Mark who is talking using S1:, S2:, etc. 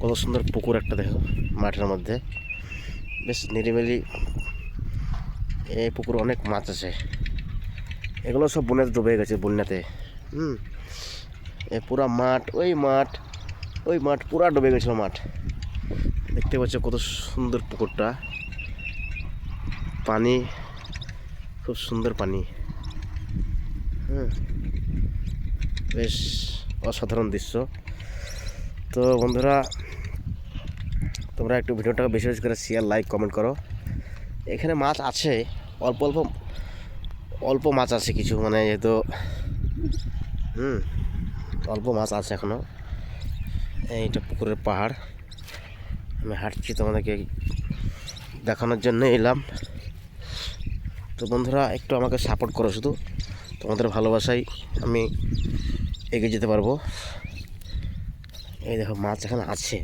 S1: কত সুন্দর পুকুর একটা দেখো মাঠের মধ্যে, বেশ নিরিবিলি। এই পুকুরে অনেক মাছ আছে, এগুলো সব বন্যাতে ডুবে গেছে বন্যাতে। পুরা মাঠ, ওই মাঠ পুরা ডুবে গেছিল মাঠ। দেখতে পাচ্ছ কত সুন্দর পুকুরটা, পানি খুব সুন্দর পানি। বেশ অসাধারণ দৃশ্য। তো বন্ধুরা, তোমরা একটু ভিডিওটাকে বেশি বেশি করে শেয়ার, লাইক, কমেন্ট করো। এখানে মাছ আছে, অল্প অল্প অল্প মাছ আছে কিছু, মানে যেহেতু অল্প মাছ আছে এখনও। এইটা পুকুরের পাহাড়, আমি হাঁটছি তোমাদেরকে দেখানোর জন্য এলাম। তো বন্ধুরা, একটু আমাকে সাপোর্ট করো, শুধু তোমাদের ভালোবাসায় আমি এগিয়ে যেতে পারবো। এই দেখো মাছ এখানে আছে।